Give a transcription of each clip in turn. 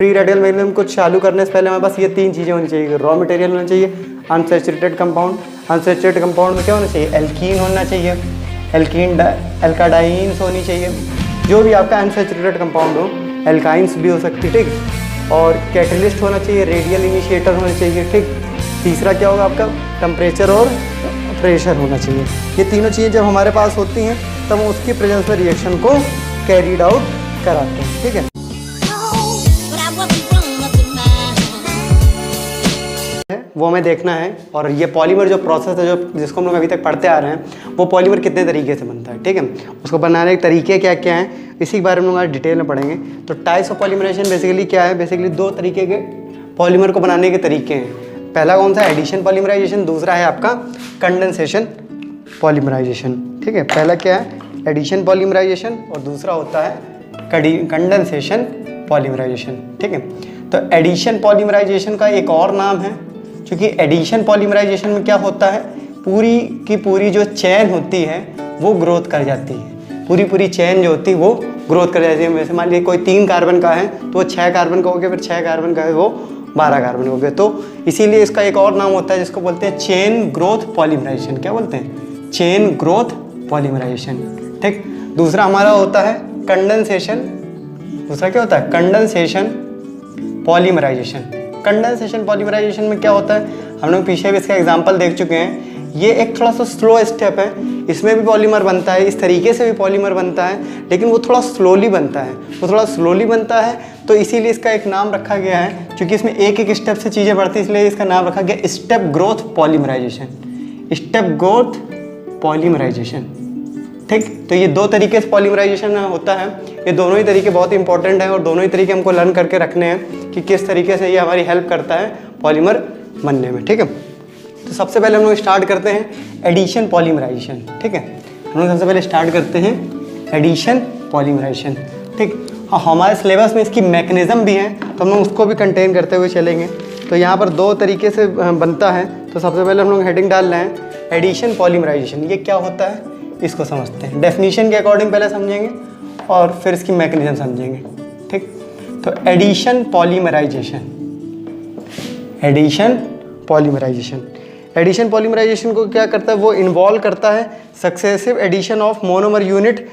Free radical mechanism को चालू करने से पहले हमारे पास ये तीन चीज़ें होनी चाहिए। रॉ मटेरियल होना चाहिए, अनसैचुरेटेड कंपाउंड, अनसैचुरेटेड कंपाउंड में क्या होना चाहिए, एल्कीन होना चाहिए, एल्काडाइंस होनी चाहिए, जो भी आपका अनसैचुरेटेड कंपाउंड हो, एल्काइंस भी हो सकती है, ठीक। और कैटलिस्ट होना चाहिए, रेडियल इनिशिएटर होना चाहिए, ठीक। तीसरा क्या होगा आपका, टेम्परेचर और प्रेशर होना चाहिए। ये तीनों चीज़ें जब हमारे पास होती हैं तब हम उसकी प्रेजेंस में रिएक्शन को कैरीड आउट कराते हैं, ठीक है। वो हमें देखना है। और ये पॉलीमर जो प्रोसेस है, जो जिसको हम लोग अभी तक पढ़ते आ रहे हैं, वो पॉलीमर कितने तरीके से बनता है, ठीक है। उसको बनाने के तरीके क्या क्या हैं, इसी के बारे में हम लोग आज डिटेल में पढ़ेंगे। तो टाइप्स ऑफ पॉलीमराइजेशन बेसिकली क्या है, बेसिकली दो तरीके के पॉलीमर को बनाने के तरीके हैं। पहला कौन सा, एडिशन पॉलीमराइजेशन, दूसरा है आपका कंडेंसेशन पॉलीमराइजेशन, ठीक है। पहला क्या है, एडिशन पॉलीमराइजेशन, और दूसरा होता है कंडेंसेशन पॉलीमराइजेशन, ठीक है। तो एडिशन पॉलीमराइजेशन का एक और नाम है, क्योंकि एडिशन पॉलीमराइजेशन में क्या होता है, पूरी की पूरी जो चेन होती है वो ग्रोथ कर जाती है। पूरी चेन जो होती है वो ग्रोथ कर जाती है। वैसे मान लीजिए कोई 3 कार्बन का है तो वो 6 कार्बन का हो गया, फिर 6 कार्बन का है वो 12 कार्बन हो गया। तो इसीलिए इसका एक और नाम होता है जिसको बोलते हैं चेन ग्रोथ पॉलीमराइजेशन। क्या बोलते हैं, चेन ग्रोथ पॉलीमराइजेशन, ठीक। दूसरा हमारा होता है कंडेंसेशन। दूसरा क्या होता है, कंडेंसेशन पॉलीमराइजेशन। कंडेंसेशन पॉलीमराइजेशन में क्या होता है, हम लोग पीछे भी इसका एग्जांपल देख चुके हैं। ये एक थोड़ा सा स्लो स्टेप है, इसमें भी पॉलीमर बनता है, इस तरीके से भी पॉलीमर बनता है, लेकिन वो थोड़ा स्लोली बनता है। वो थोड़ा स्लोली बनता है तो इसीलिए इसका एक नाम रखा गया है, क्योंकि इसमें एक एक स्टेप से चीज़ें बढ़ती है, इसलिए इसका नाम रखा गया step growth polymerization. Step growth polymerization, ठीक। तो ये दो तरीके से पॉलीमराइजेशन होता है। ये दोनों ही तरीके बहुत इंपॉर्टेंट हैं और दोनों ही तरीके हमको लर्न करके रखने हैं कि किस तरीके से ये हमारी हेल्प करता है पॉलीमर बनने में, ठीक है। तो सबसे पहले हम लोग स्टार्ट करते हैं एडिशन पॉलीमराइजेशन, ठीक है। हम लोग सबसे पहले स्टार्ट करते हैं एडिशन पॉलीमराइजेशन, ठीक। हाँ, हमारे सिलेबस में इसकी मैकेनिज्म भी है तो हम लोग उसको भी कंटेन करते हुए चलेंगे। तो यहाँ पर दो तरीके से बनता है। तो सबसे पहले हम लोग हेडिंग डाल रहे हैं एडिशन पॉलीमराइजेशन। ये क्या होता है इसको समझते हैं। डेफिनेशन के अकॉर्डिंग पहले समझेंगे और फिर इसकी मैकेनिज्म समझेंगे, ठीक। तो addition polymerization, addition polymerization, addition polymerization को क्या करता है, वो इन्वॉल्व करता है successive addition of monomer unit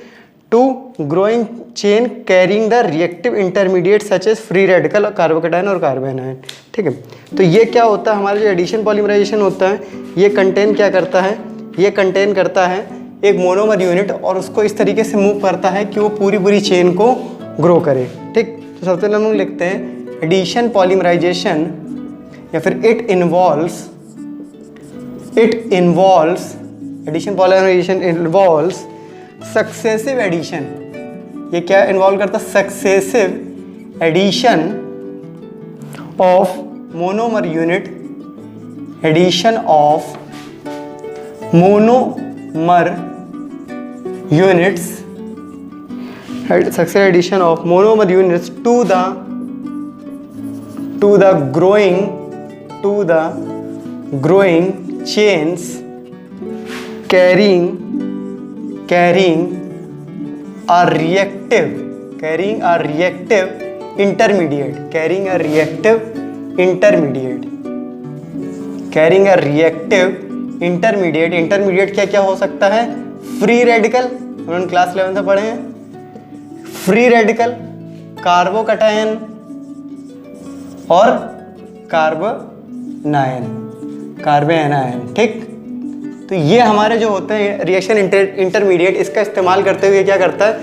to growing chain carrying the reactive intermediate such as free radical, carbocation और कार्बोनाइन, ठीक है। तो ये क्या होता है, हमारा जो एडिशन पॉलीमराइजेशन होता है ये कंटेन क्या करता है, ये कंटेन करता है एक मोनोमर यूनिट और उसको इस तरीके से मूव करता है कि वो पूरी चेन को ग्रो करे, ठीक। तो सबसे पहले हम लोग लिखते हैं एडिशन पॉलीमराइजेशन, या फिर it involves addition polymerization involves successive addition. ये क्या इन्वॉल्व करता है, successive addition of monomer unit, addition of monomer units, successive addition of monomer units to the growing chains carrying a reactive intermediate क्या हो सकता है, फ्री रेडिकल, हमने class 11 में पढ़े हैं, फ्री रेडिकल, कार्बोकटायन और कार्बोनाइन, ठीक। तो ये हमारे जो होते हैं रिएक्शन इंटरमीडिएट, इसका इस्तेमाल करते हुए क्या करता है,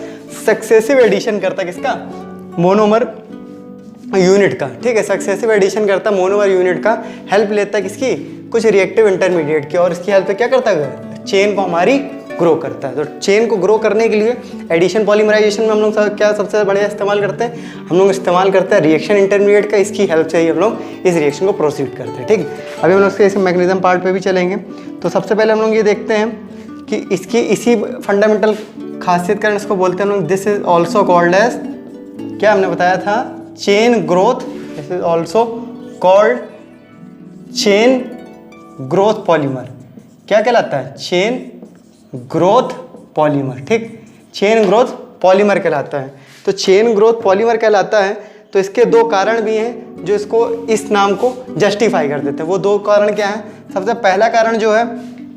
सक्सेसिव एडिशन करता है किसका, मोनोमर यूनिट का, ठीक है। सक्सेसिव एडिशन करता है मोनोमर यूनिट का, हेल्प लेता है किसकी, कुछ रिएक्टिव इंटरमीडिएट की, और इसकी हेल्प से क्या करता है, चेन को हमारी ग्रो करता है। तो चेन को ग्रो करने के लिए एडिशन पॉलीमराइजेशन में हम लोग क्या सबसे बढ़िया इस्तेमाल करते हैं, हम लोग इस्तेमाल करते हैं रिएक्शन इंटरमीडिएट का। इसकी हेल्प से ही हम लोग इस रिएक्शन को प्रोसीड करते हैं, ठीक। अभी हम लोग इसके मैकेनिज्म पार्ट पे भी चलेंगे। तो सबसे पहले हम लोग ये देखते हैं कि इसकी इसी फंडामेंटल खासियत कारण इसको बोलते हैं हम लोग, this is also called as, क्या हमने बताया था, chain growth. This is also called chain growth polymer. क्या कहलाता है, चेन ग्रोथ पॉलीमर, ठीक। चेन ग्रोथ पॉलीमर कहलाता है। तो चेन ग्रोथ पॉलीमर कहलाता है तो इसके दो कारण भी हैं जो इसको इस नाम को जस्टिफाई कर देते हैं। वो दो कारण क्या हैं? सबसे पहला कारण जो है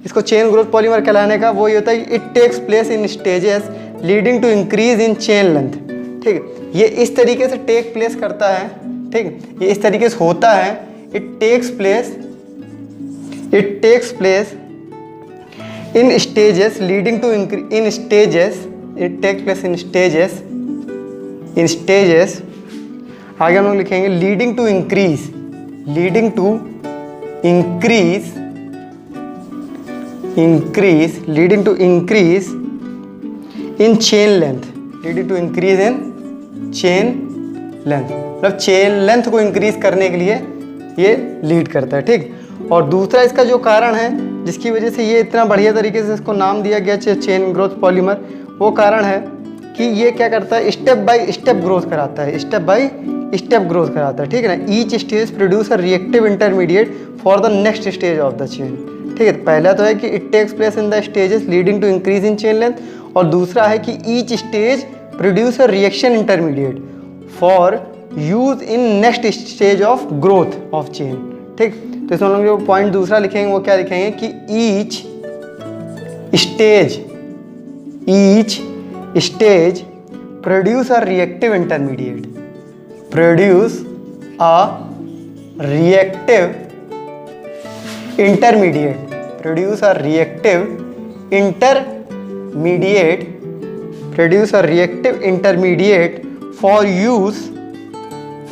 इसको चेन ग्रोथ पॉलीमर कहलाने का, वो ये होता है it takes place in stages leading to increase in chain length. ठीक है, ये इस तरीके से टेक प्लेस करता है। ठीक है, ये इस तरीके से होता है। It takes place in stages leading to in stages, it takes place in stages. आगे हम लोग लिखेंगे leading to increase in chain length, मतलब चेन लेंथ को इंक्रीज करने के लिए ये लीड करता है। ठीक, और दूसरा इसका जो कारण है जिसकी वजह से ये इतना बढ़िया तरीके से इसको नाम दिया गया चेन ग्रोथ पॉलीमर, वो कारण है कि ये क्या करता है, स्टेप बाय स्टेप ग्रोथ कराता है, ठीक है ना। Each stage produce a reactive intermediate for the next stage of the chain. ठीक है, पहला तो है कि it takes place in the stages leading to increase in chain length, और दूसरा है कि each stage produce a reaction intermediate for use in next stage of growth of chain. ठीक, तो इसमें हम लोग जो पॉइंट दूसरा लिखेंगे वो क्या लिखेंगे कि each stage produce a reactive intermediate,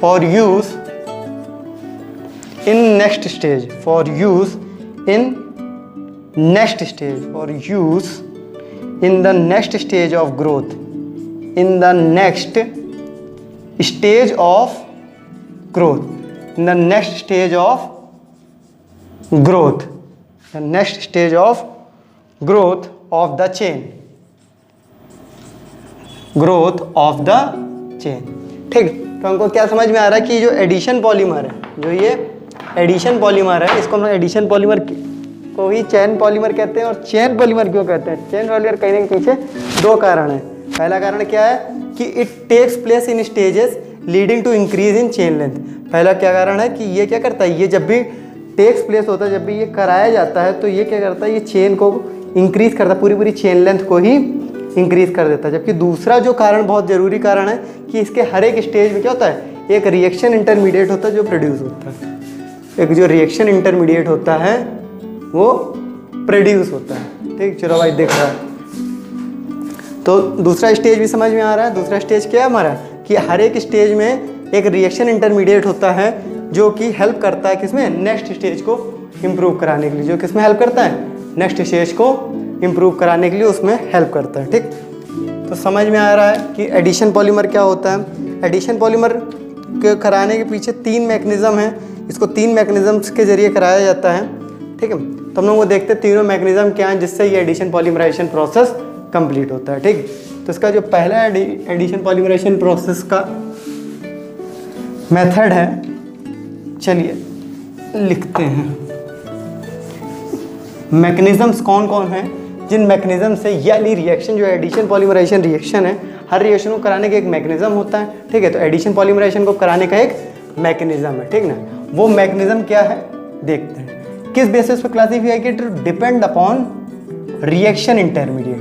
for use in next stage of growth, of the chain। ठीक, तो हमको क्या समझ में आ रहा है कि जो एडिशन पॉलीमर है, जो ये एडिशन पॉलीमर है, इसको हम एडिशन पॉलीमर को ही चेन पॉलीमर कहते हैं। और चेन पॉलीमर क्यों कहते हैं? चेन पॉलीमर कहने के पीछे दो कारण हैं। पहला कारण क्या है कि it takes place in stages leading to increase in chain length. पहला क्या कारण है कि ये क्या करता है, ये जब भी टेक्स प्लेस होता है, जब भी ये कराया जाता है, तो ये क्या करता है, ये चेन को इंक्रीज करता है, पूरी चेन लेंथ को ही इंक्रीज कर देता है। जबकि दूसरा जो कारण बहुत ज़रूरी कारण है कि इसके हर एक स्टेज में क्या होता है, एक रिएक्शन इंटरमीडिएट होता है जो प्रोड्यूस होता है, एक जो रिएक्शन इंटरमीडिएट होता है वो प्रोड्यूस होता है। ठीक, चलो भाई देख रहा है। तो दूसरा स्टेज भी समझ में आ रहा है। दूसरा स्टेज क्या है हमारा कि हर एक स्टेज में एक रिएक्शन इंटरमीडिएट होता है जो कि हेल्प करता है किसमें, नेक्स्ट स्टेज को इम्प्रूव कराने के लिए, जो किसमें हेल्प करता है, नेक्स्ट स्टेज को इम्प्रूव कराने के लिए उसमें हेल्प करता है। ठीक, तो समझ में आ रहा है कि एडिशन पॉलीमर क्या होता है। एडिशन पॉलीमर के कराने के पीछे 3 मैकेनिज़्म हैं, इसको 3 मैकेनिज़म्स के जरिए कराया जाता है। ठीक है, तो हम लोग वो देखते हैं तीनों मैकेनिज़्म क्या हैं जिससे ये एडिशन पॉलीमराइजेशन प्रोसेस कंप्लीट होता है। ठीक, तो इसका जो पहला एडिशन पॉलीमराइजेशन प्रोसेस का मेथड है, चलिए लिखते हैं। मैकेनिज़म्स कौन कौन हैं, जिन मैकेनिज़्म से ये वाली रिएक्शन जो एडिशन पॉलीमराइजेशन रिएक्शन है, हर रिएक्शन को कराने का एक मैकेनिज़्म होता है। ठीक है, तो एडिशन पॉलीमराइजेशन को कराने का एक मैकेनिज़्म है। ठीक ना, वो मैकेनिज़्म क्या है देखते हैं। किस बेसिस पर क्लासीफाई किया, to depend upon reaction intermediate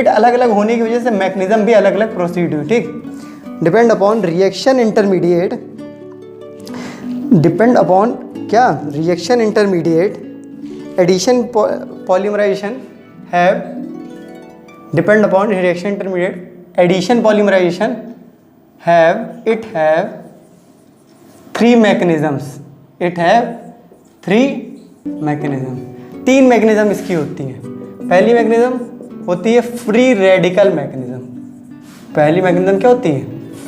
अलग अलग होने की वजह से मैकेनिज़्म भी अलग अलग प्रोसीड हुई। ठीक, depend upon reaction intermediate addition polymerization have depend upon reaction intermediate addition polymerization have 3 mechanisms. 3 mechanism इसकी होती हैं। पहली मैकेनिज़्म होती है फ्री रेडिकल मैकेनिज़्म। पहली मैकेनिज़्म क्या होती है,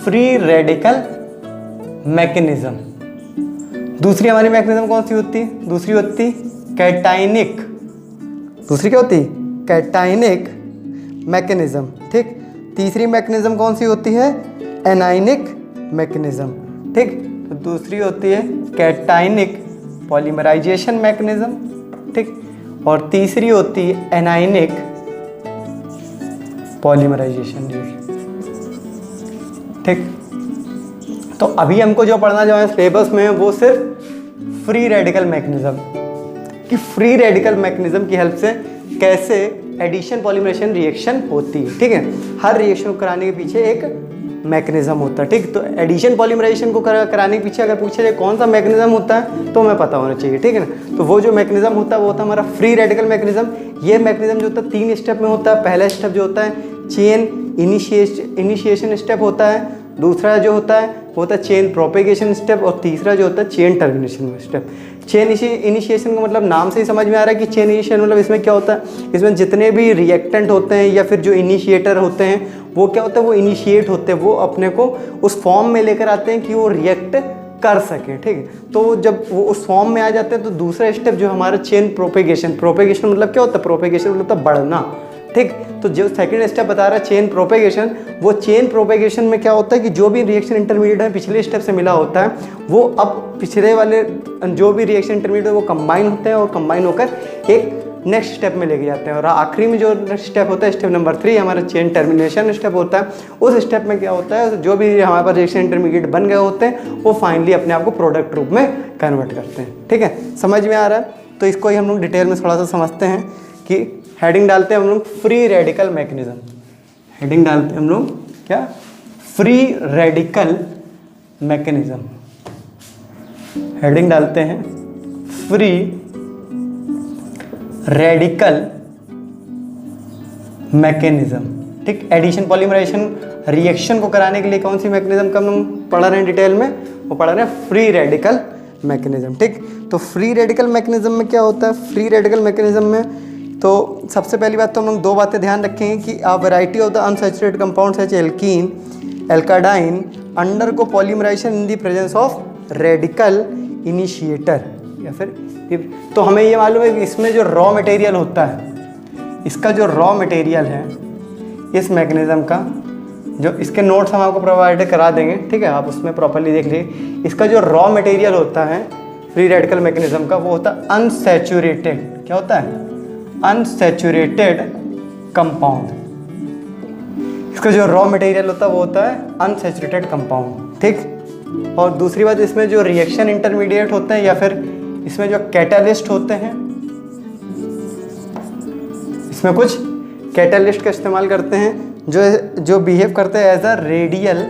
फ्री रेडिकल मैकेनिज़्म। दूसरी हमारी मैकेनिज़्म कौन सी होती है, दूसरी होती कैटाइनिक। दूसरी क्या होती है, कैटाइनिक मैकेनिज़्म। ठीक, तीसरी मैकेनिज़्म कौन सी होती है, एनाइनिक मैकेनिज़्म। ठीक, तो दूसरी होती है कैटाइनिक पॉलीमराइजेशन मैकेनिज़्म। ठीक, और तीसरी होती है एनाइनिक पॉलीमराइजेशन रेट। ठीक, तो अभी हमको जो पढ़ना जो है सिलेबस में वो सिर्फ फ्री रेडिकल मैकेनिज्म, कि फ्री रेडिकल मैकेनिज्म की हेल्प से कैसे एडिशन पॉलीमराइजेशन रिएक्शन होती है। ठीक है, हर रिएक्शन को कराने के पीछे एक मैकेनिज्म होता है। ठीक, तो एडिशन पॉलीमराइजेशन को कराने के पीछे अगर पूछे जाए कौन सा मैकेनिज्म होता है तो हमें पता होना चाहिए। ठीक है ना, तो वो जो मैकेनिज्म होता है वो होता है हमारा फ्री रेडिकल मैकेनिज्म। ये मैकेनिज्म जो होता है 3 स्टेप में होता है। पहला स्टेप जो होता है चेन इनिशिएशन स्टेप होता है, दूसरा जो होता है वो होता है चेन प्रोपेगेशन स्टेप, और तीसरा जो होता है chain termination step. Chain initiation का मतलब नाम से ही समझ में आ रहा है कि चेन इनिशिएशन मतलब इसमें क्या होता है, इसमें जितने भी रिएक्टेंट होते हैं या फिर जो इनिशिएटर होते हैं वो क्या होता है, वो इनिशिएट होते हैं, वो अपने को उस फॉर्म में लेकर आते हैं कि वो रिएक्ट कर सके। ठीक है, तो जब वो उस फॉर्म में आ जाते हैं तो दूसरा स्टेप जो हमारा चेन प्रोपेगेशन मतलब क्या होता है, प्रोपेगेशन मतलब होता है बढ़ना। ठीक, तो जो सेकंड स्टेप बता रहा है चेन प्रोपेगेशन, वो चेन प्रोपेगेशन में क्या होता है कि जो भी रिएक्शन इंटरमीडिएट है पिछले स्टेप से मिला होता है वो अब पिछले वाले जो भी रिएक्शन इंटरमीडिएट है वो कंबाइन होते हैं और कंबाइन होकर एक नेक्स्ट स्टेप में लेके जाते हैं। और आखिरी में जो स्टेप होता है स्टेप नंबर 3 हमारा चेन टर्मिनेशन स्टेप होता है। उस स्टेप में क्या होता है, जो भी हमारे पास रिएक्शन इंटरमीडिएट बन गए होते हैं वो फाइनली अपने आप को प्रोडक्ट रूप में कन्वर्ट करते हैं। ठीक है, समझ में आ रहा है? तो इसको ही हम लोग डिटेल में थोड़ा सा समझते हैं कि हेडिंग डालते हैं हम लोग फ्री रेडिकल मैकेनिज्म। हेडिंग डालते हैं हम लोग क्या, फ्री रेडिकल मैकेनिज्म। हेडिंग डालते हैं फ्री रेडिकल मैकेनिज्म। ठीक, एडिशन पॉलीमराइजेशन रिएक्शन को कराने के लिए कौन सी मैकेनिज्म का हम पढ़ रहे हैं डिटेल में, वो पढ़ रहे हैं फ्री रेडिकल मैकेनिज्म। ठीक, तो फ्री रेडिकल मैकेनिज्म में क्या होता है, फ्री रेडिकल मैकेनिज्म में तो सबसे पहली बात तो हम लोग 2 बातें ध्यान रखेंगे कि a variety of the unsaturated compound such alkene alkadiene undergo polymerization in the presence of radical initiator. या फिर तो हमें ये मालूम है कि इसमें जो रॉ मटेरियल होता है, इसका जो रॉ मटेरियल है इस मैकेनिज्म का, जो इसके नोट्स हम आपको प्रोवाइड करा देंगे। ठीक है, आप उसमें प्रॉपर्ली देख लीजिए। इसका जो रॉ मटेरियल होता है फ्री रेडिकल मैकेनिज्म का वो होता है अनसैचुरेटेड। क्या होता है, अनसैचुरेटेड कंपाउंड। इसका जो रॉ मटेरियल होता है वो होता है अनसैचुरेटेड कंपाउंड। ठीक, और दूसरी बात इसमें जो रिएक्शन इंटरमीडिएट होते हैं या फिर इसमें जो कैटालिस्ट होते हैं, इसमें कुछ कैटालिस्ट का इस्तेमाल करते हैं जो बिहेव करते हैं एज अ रेडियल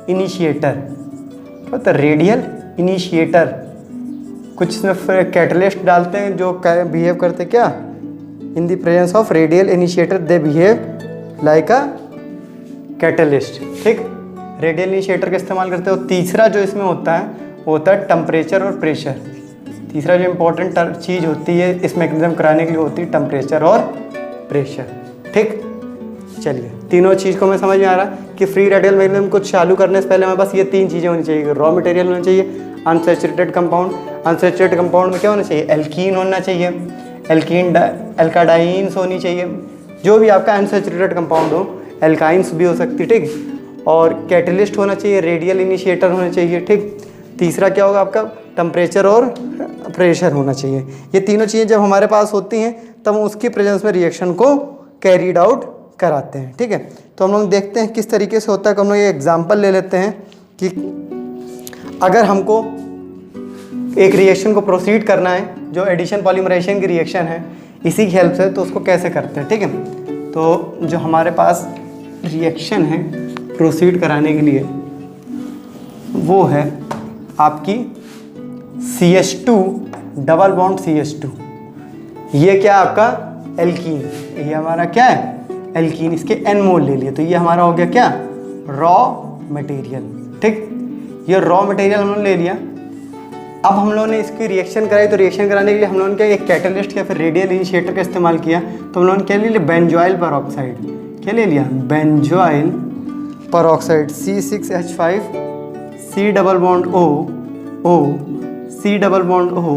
इनिशिएटर। क्या होता है, रेडियल इनिशिएटर। कुछ इसमें कैटालिस्ट डालते हैं जो बिहेव करते क्या, इन the presence of radial initiator they behave like a catalyst. ठीक, रेडियल इनिशिएटर का इस्तेमाल करते हैं। और तीसरा जो इसमें होता है वो होता है टेम्परेचर और प्रेशर। तीसरा जो इम्पोर्टेंट चीज़ होती है इस मैकेनिज्म कराने के लिए होती है टेम्परेचर और प्रेशर। ठीक, चलिए तीनों चीज़ को मैं समझ में आ रहा है कि फ्री रेडिकल मैकेनिज्म को चालू करने से पहले हमारे पास ये 3 चीज़ें होनी चाहिए। रॉ मटेरियल होना चाहिए, अनसैचुरेटेड कंपाउंड, अनसैचुरेटेड कंपाउंड में क्या होना चाहिए, एल्कीन होना चाहिए, एल्कीन एल्काडाइंस होनी चाहिए, जो भी आपका अनसैचुरेटेड कंपाउंड हो, एल्काइंस भी हो सकती। ठीक, और कैटलिस्ट होना चाहिए, रेडियल इनिशिएटर होना चाहिए। ठीक, तीसरा क्या होगा आपका, टेम्परेचर और प्रेशर होना चाहिए। ये तीनों चीज़ें जब हमारे पास होती हैं तब हम उसकी प्रेजेंस में रिएक्शन को कैरीड आउट कराते हैं। ठीक है, तो हम लोग देखते हैं किस तरीके से होता है। हम लोग ये एग्जांपल ले लेते हैं कि अगर हमको एक रिएक्शन को प्रोसीड करना है जो एडिशन पॉलीमराइजेशन की रिएक्शन है इसी की हेल्प से, तो उसको कैसे करते हैं। ठीक है, तो जो हमारे पास रिएक्शन है प्रोसीड कराने के लिए वो है आपकी CH2 डबल बॉन्ड CH2। ये क्या आपका एल्कीन, ये हमारा क्या है एल्कीन, इसके N मोल ले लिए तो ये हमारा हो गया क्या रॉ मटेरियल। ठीक, ये रॉ मटेरियल हम लोगों ने ले लिया। अब हम लोगों ने इसकी रिएक्शन कराई तो रिएक्शन कराने के लिए हम लोगों ने क्या एक कैटलिस्ट या फिर रेडियल इनिशिएटर का इस्तेमाल किया। तो हम लोगों ने क्या ले लिया, बेंजोइल पेरोक्साइड। क्या ले लिया, benzoyl peroxide C6H5 C double bond O C double bond O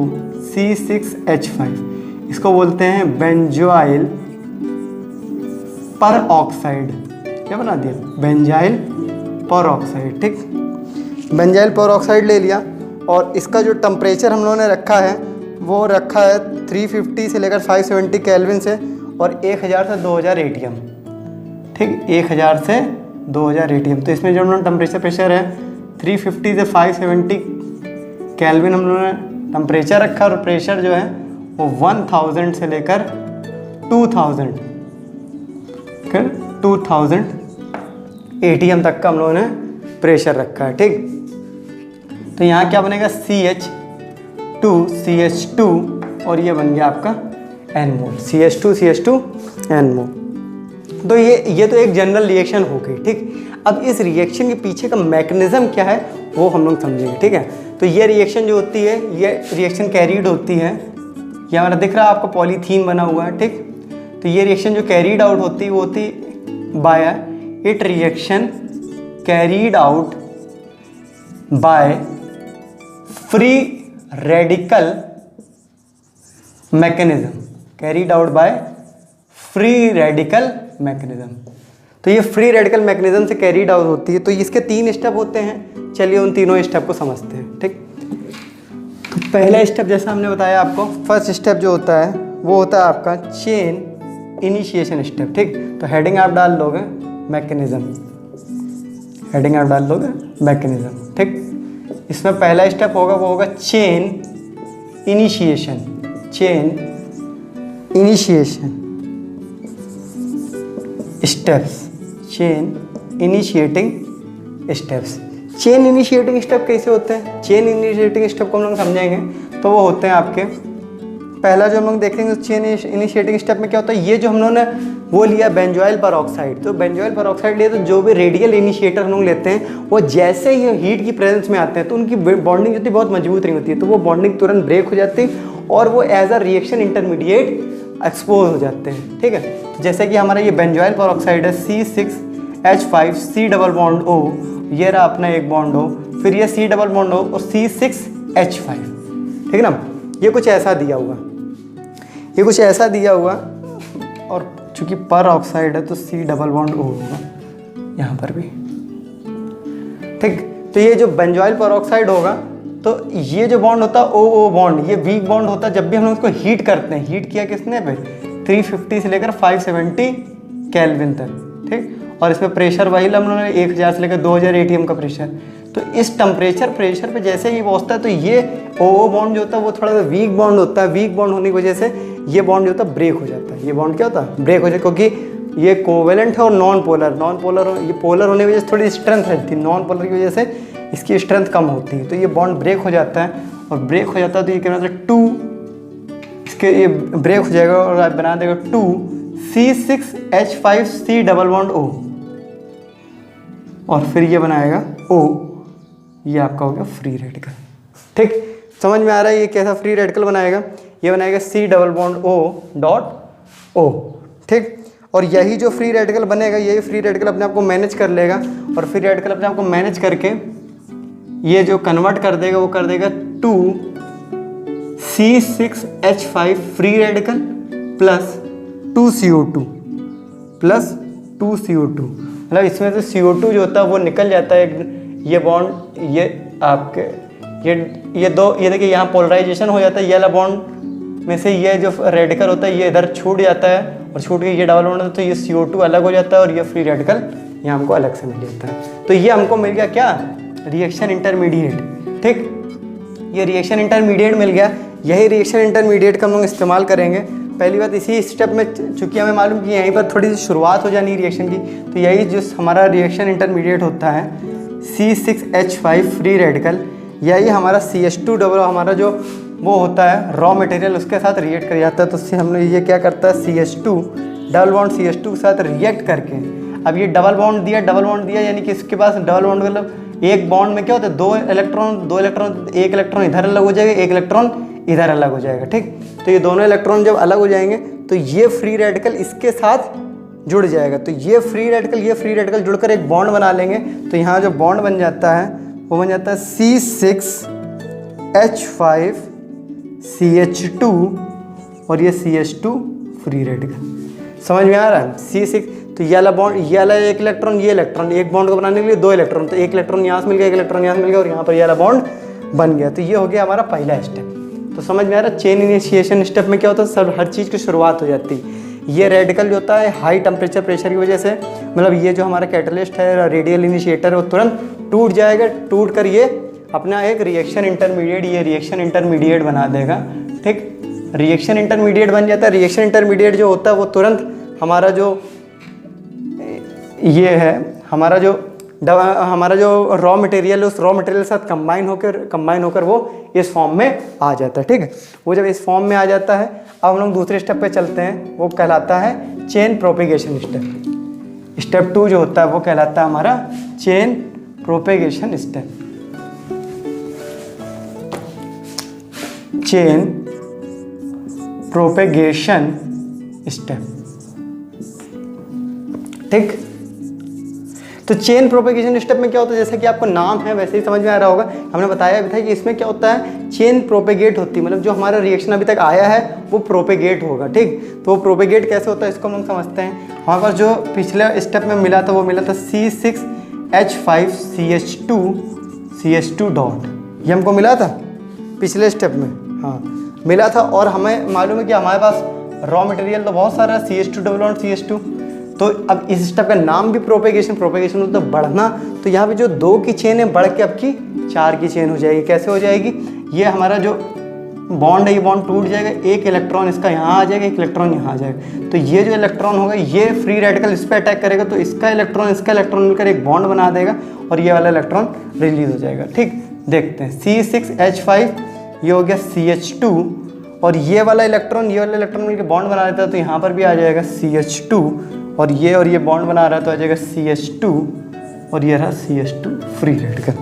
C6H5। इसको बोलते हैं बेंजोइल पेरोक्साइड। क्या बना दिया, बेंजाइल पेरोक्साइड। ठीक, बेंजाइल पेरोक्साइड ले लिया और इसका जो टेम्परेचर हम लोगों ने रखा है वो रखा है 350 से लेकर 570 केल्विन से और 1000 से 2000 ATM। ठीक, 1000 से 2000 ATM। तो इसमें जो हम लोग टेम्परेचर प्रेशर है 350 से 570 केल्विन हम लोगों ने टेम्परेचर रखा, और प्रेशर जो है वो 1000 से लेकर 2000 ATM तक का हम लोगों ने प्रेशर रखा है। ठीक, तो यहाँ क्या बनेगा CH2 और ये बन गया आपका NMOL, CH2 NMOL। तो ये तो एक जनरल रिएक्शन हो गई। ठीक, अब इस रिएक्शन के पीछे का मैकेनिज्म क्या है वो हम लोग समझेंगे। ठीक है, तो ये रिएक्शन जो होती है, ये रिएक्शन कैरीड होती है। ये हमारा दिख रहा है आपको पॉलीथीन बना हुआ है। ठीक, तो ये रिएक्शन जो कैरीड आउट होती है वो होती by it reaction carried out by free radical mechanism, carried out by free radical mechanism. तो ये फ्री रेडिकल मैकेनिज्म से कैरीड आउट होती है। तो इसके 3 स्टेप होते हैं, चलिए उन तीनों स्टेप को समझते हैं। ठीक, तो पहला स्टेप जैसा हमने बताया आपको, फर्स्ट स्टेप जो होता है वो होता है आपका चेन इनिशिएशन स्टेप। ठीक, तो हेडिंग आप डाल लोगे मैकेनिज्म, हेडिंग आप डाल लोगे मैकेनिज्म। ठीक, इसमें पहला स्टेप होगा वो होगा chain initiation, chain initiation steps, chain initiating steps. Chain initiating step कैसे होते हैं? चेन इनिशिएटिंग स्टेप को हम लोग समझेंगे तो वो होते हैं आपके, पहला जो हम लोग देखेंगे चेन इनिशिएटिंग स्टेप में क्या होता है, ये जो हम लोगों ने वो लिया बेंजोइल परऑक्साइड, तो बेंजोइल परऑक्साइड लिए तो जो भी रेडियल इनिशिएटर हम लोग लेते हैं वो जैसे ही हीट की प्रेजेंस में आते हैं तो उनकी बॉन्डिंग जो होती है बहुत मजबूत नहीं होती है, तो वो बॉन्डिंग तुरंत ब्रेक हो जाती है और वो as a reaction intermediate expose हो जाते हैं। ठीक है, तो जैसे कि हमारा ये बेंजोइल परऑक्साइड है C6H5C डबल बॉन्ड O, ये रहा अपना एक बॉन्ड O, फिर ये C डबल बॉन्ड O और C6H5। ठीक है ना, ये कुछ ऐसा दिया हुआ, ये कुछ ऐसा दिया हुआ, और चूंकि पर ऑक्साइड है तो C डबल बॉन्ड O होगा यहाँ पर भी। ठीक, तो ये जो बेंजोइल परऑक्साइड होगा तो ये जो बॉन्ड होता है O बॉन्ड, ये वीक बॉन्ड होता है जब भी हम लोग इसको हीट करते हैं। हीट किया किसने पे 350 से लेकर 570 केल्विन तक। ठीक, और इसमें प्रेशर वही हम लोगों ने 1000 से लेकर 2000 ATM का प्रेशर। तो इस टेम्परेचर प्रेशर पे जैसे ही पहुँचता है तो ये O बॉन्ड जो होता है वो थोड़ा सा वीक बॉन्ड होता है। वीक बॉन्ड होने की वजह से ये बॉन्ड जो होता है ब्रेक हो जाता है। ये बॉन्ड क्या होता है, ब्रेक हो जाता है, क्योंकि ये कोवेलेंट है और नॉन पोलर ये पोलर होने की वजह से थोड़ी स्ट्रेंथ रहती है, नॉन पोलर की वजह से इसकी स्ट्रेंथ कम होती है। तो ये बॉन्ड ब्रेक हो जाता है, और ब्रेक हो जाता है तो ये क्या होता है 2, इसके ये ब्रेक हो जाएगा और आप बना देगा 2C6H5C डबल बॉन्ड O, और फिर ये बनाएगा O, ये आपका हो गया फ्री रेडिकल। ठीक, समझ में आ रहा है ये कैसा फ्री रेडिकल बनाएगा? ये बनाएगा C double bond O dot O। ठीक, और यही जो फ्री रेडिकल बनेगा, यही फ्री रेडिकल अपने आप को मैनेज कर लेगा, और फ्री रेडिकल अपने आप को मैनेज करके ये जो कन्वर्ट कर देगा वो कर देगा 2C6H5 free radical plus 2CO2 plus 2CO2, मतलब इसमें से CO2 जो होता है वो निकल जाता है। ये बॉन्ड, ये आपके ये दो, ये देखिए यहाँ पोलराइजेशन हो जाता है, ये वाला बॉन्ड में से ये जो रेडिकल होता है ये इधर छूट जाता है, और छूट के ये डबल बॉन्ड होता है तो ये CO2 अलग हो जाता है, और ये फ्री रेडिकल ये हमको अलग से मिल जाता है। तो ये हमको मिल गया क्या, रिएक्शन इंटरमीडिएट। ठीक, ये रिएक्शन इंटरमीडिएट मिल गया। यही रिएक्शन इंटरमीडिएट का हम लोग इस्तेमाल करेंगे। पहली बात, इसी स्टेप में चूंकि हमें मालूम कि यहीं पर थोड़ी सी शुरुआत हो जानी रिएक्शन की, तो यही जो हमारा रिएक्शन इंटरमीडिएट होता है C6H5 फ्री रेडिकल, यही हमारा CH2 डबल हमारा जो वो होता है रॉ मटेरियल, उसके साथ रिएक्ट कर जाता है। तो उससे हम लोग ये क्या करता है, CH2 डबल बॉन्ड CH2 के साथ रिएक्ट करके, अब ये डबल बॉन्ड दिया यानी कि इसके पास डबल बॉन्ड मतलब एक बॉन्ड में क्या होता है, दो इलेक्ट्रॉन, एक इलेक्ट्रॉन इधर अलग हो जाएगा, एक इलेक्ट्रॉन इधर अलग हो जाएगा। ठीक, तो ये दोनों इलेक्ट्रॉन जब अलग हो जाएंगे तो ये फ्री रेडिकल इसके साथ जुड़ जाएगा। तो ये फ्री रेडिकल जुड़कर एक बॉन्ड बना लेंगे। तो यहाँ जो बॉन्ड बन जाता है वो बन जाता है C6H5CH2 और ये CH2 फ्री रेडिकल। समझ में आ रहा है? C6, तो ये वाला बॉन्ड, ये वाला एक इलेक्ट्रॉन, ये इलेक्ट्रॉन, एक बॉन्ड को बनाने के लिए 2 इलेक्ट्रॉन, तो एक इलेक्ट्रॉन यहाँ से मिल गया, एक इलेक्ट्रॉन यहाँ से मिल गया, और यहाँ पर ये वाला बॉन्ड बन गया। तो ये हो गया हमारा पहला स्टेप। तो समझ में आ रहा है? चेन इनिशिएशन स्टेप में क्या होता है, सब हर चीज़ की शुरुआत हो जाती है। ये रेडिकल जो होता है हाई टेम्परेचर प्रेशर की वजह से, मतलब ये जो हमारा कैटलिस्ट है रेडियल इनिशिएटर है वो तुरंत टूट जाएगा, टूट कर ये अपना एक रिएक्शन इंटरमीडिएट, ये रिएक्शन इंटरमीडिएट बना देगा। ठीक, रिएक्शन इंटरमीडिएट बन जाता है। रिएक्शन इंटरमीडिएट जो होता है वो तुरंत हमारा जो ये है हमारा जो रॉ मटेरियल है उस रॉ मटेरियल के साथ कंबाइन होकर वो इस फॉर्म में आ जाता है। ठीक है, वो जब इस फॉर्म में आ जाता है, अब हम लोग दूसरे स्टेप पे चलते हैं, वो कहलाता है चेन प्रोपेगेशन स्टेप। स्टेप 2 जो होता है वो कहलाता है हमारा chain propagation step. Chain propagation step. ठीक, तो चेन प्रोपेगेशन स्टेप में क्या होता है, जैसे कि आपको नाम है वैसे ही समझ में आ रहा होगा, हमने बताया भी था कि इसमें क्या होता है, चेन प्रोपेगेट होती है, मतलब जो हमारा रिएक्शन अभी तक आया है वो प्रोपेगेट होगा। ठीक, तो वो प्रोपेगेट कैसे होता है इसको हम लोग समझते हैं। हमारे पास जो पिछले स्टेप में मिला था वो मिला था C6H5CH2 डॉट, ये हमको मिला था पिछले स्टेप में, हाँ मिला था। और हमें मालूम है कि हमारे पास रॉ मटेरियल तो बहुत सारा है, CH2 डबल बॉन्ड CH2। तो अब इस स्टेप का नाम भी प्रोपेगेशन मतलब बढ़ना, तो यहाँ पे जो 2 की चेन है बढ़ के अब की 4 की चेन हो जाएगी। कैसे हो जाएगी, ये हमारा जो बॉन्ड है ये बॉन्ड टूट जाएगा, एक इलेक्ट्रॉन इसका यहाँ आ जाएगा, एक इलेक्ट्रॉन यहाँ आ जाएगा। तो ये जो इलेक्ट्रॉन होगा ये फ्री रेडिकल इस पर अटैक करेगा, तो इसका इलेक्ट्रॉन मिलकर एक बॉन्ड बना देगा और ये वाला इलेक्ट्रॉन रिलीज हो जाएगा। ठीक, देखते हैं C6H5 ये हो गया CH2 और ये वाला इलेक्ट्रॉन मिलकर बॉन्ड बना देता है, तो यहाँ पर भी आ जाएगा CH2 और ये बॉन्ड बना रहा है तो आ जाएगा CH2 और ये रहा CH2 फ्री रेडिकल।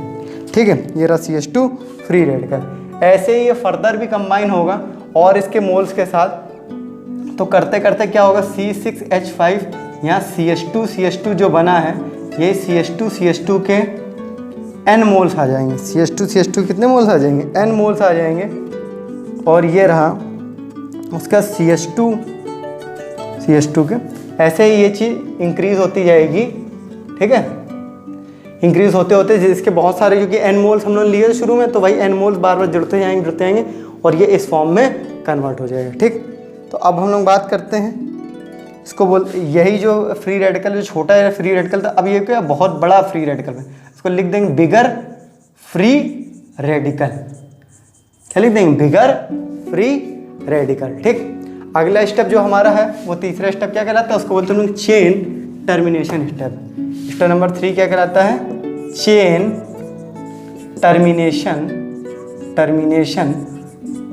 ठीक है, ये रहा CH2 फ्री रेडिकल। ऐसे ही ये फर्दर भी कंबाइन होगा और इसके मोल्स के साथ, तो करते करते क्या होगा, C6H5 यहाँ CH2 जो बना है ये CH2 के N मोल्स आ जाएंगे। CH2 कितने मोल्स आ जाएंगे, N मोल्स आ जाएंगे। और ये रहा उसका CH2 के, ऐसे ही ये चीज़ इंक्रीज होती जाएगी। ठीक है, इंक्रीज होते होते जिसके बहुत सारे, क्योंकि N मोल्स हम लोग लिए थे शुरू में, तो भाई N मोल्स बार बार जुड़ते जाएंगे और ये इस फॉर्म में कन्वर्ट हो जाएगा। ठीक, तो अब हम लोग बात करते हैं इसको यही जो फ्री रेडिकल जो छोटा है फ्री रेडिकल था, अब ये क्या बहुत बड़ा फ्री रेडिकल है, इसको लिख देंगे बिगर फ्री रेडिकल। क्या लिख देंगे, बिगर फ्री रेडिकल। ठीक, अगला स्टेप जो हमारा है वो तीसरा स्टेप क्या कहलाता है, उसको बोलते हैं chain termination step. Step number 3 क्या कहलाता है, chain termination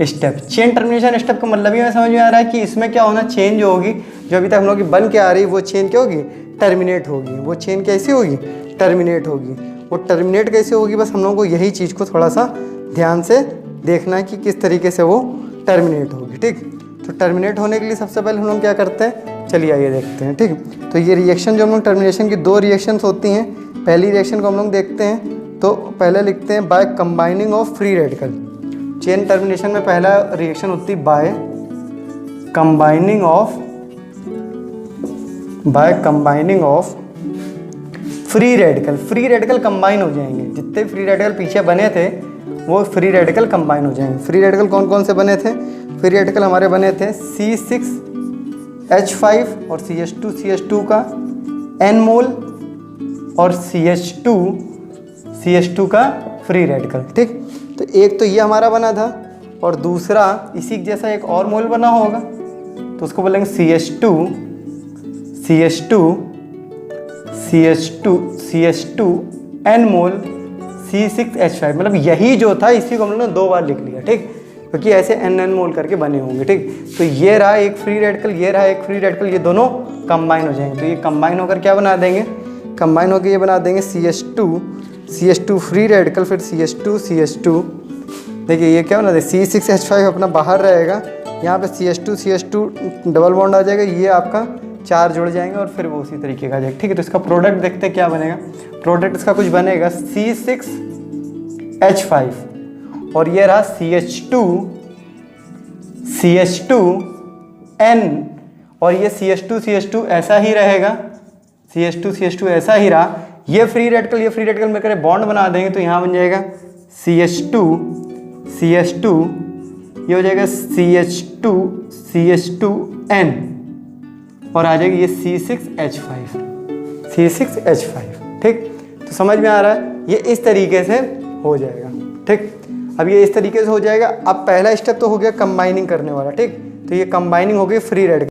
step. Chain termination step का मतलब ही समझ में आ रहा है कि इसमें क्या होना, चेन जो होगी जो अभी तक हम लोग की बन के आ रही है वो चेन क्या होगी, टर्मिनेट होगी। वो चेन कैसी होगी, टर्मिनेट होगी। वो टर्मिनेट कैसे होगी, बस हम लोगों को यही चीज़ को थोड़ा सा ध्यान से देखना है कि किस तरीके से वो टर्मिनेट होगी। ठीक, तो टर्मिनेट होने के लिए सबसे पहले हम लोग क्या करते हैं, चलिए आइए देखते हैं। ठीक, तो ये रिएक्शन जो हम लोग टर्मिनेशन की 2 रिएक्शंस होती हैं, पहली रिएक्शन को हम लोग देखते हैं, तो पहले लिखते हैं by combining of free radical. Chain termination में पहला रिएक्शन होती है by combining of free radical. Free radical combine हो जाएंगे, जितने फ्री रेडिकल पीछे बने थे वो फ्री रेडिकल कंबाइन हो जाएंगे। फ्री रेडिकल कौन कौन से बने थे, फ्री रेडिकल हमारे बने थे C6H5 और CH2 का N मोल और CH2 का फ्री रेडिकल। ठीक, तो एक तो ये हमारा बना था और दूसरा इसी जैसा एक और मोल बना होगा, तो उसको बोलेंगे CH2 N मोल C6H5। मतलब यही जो था इसी को हम लोगों ने 2 बार लिख लिया। ठीक, क्योंकि ऐसे N मोल करके बने होंगे। ठीक, तो ये रहा एक फ्री रेडिकल, ये रहा एक फ्री रेडिकल, ये दोनों कंबाइन हो जाएंगे। तो ये कंबाइन होकर क्या बना देंगे, कंबाइन होकर ये बना देंगे CH2 फ्री रेडिकल, फिर CH2। देखिए ये क्या बना दे, C6H5 अपना बाहर रहेगा, यहाँ पे CH2 डबल बॉन्ड आ जाएगा, ये आपका 4 जुड़ जाएंगे और फिर वो उसी तरीके का आ जाएगा। ठीक है, तो इसका प्रोडक्ट देखते हैं क्या बनेगा। प्रोडक्ट इसका कुछ बनेगा C6H5 और ये रहा CH2N और ये CH2 ऐसा ही रहेगा, CH2 ऐसा ही रहा। ये फ्री रेडिकल मिलकर बॉन्ड बना देंगे, तो यहाँ बन जाएगा CH2 ये हो जाएगा CH2N। और आ जाएगी ये C6H5, C6H5। ठीक, तो समझ में आ रहा है, ये इस तरीके से हो जाएगा। ठीक, अब ये इस तरीके से हो जाएगा। अब पहला स्टेप तो हो गया कंबाइनिंग करने वाला। ठीक, तो ये कंबाइनिंग हो गई फ्री रेडिकल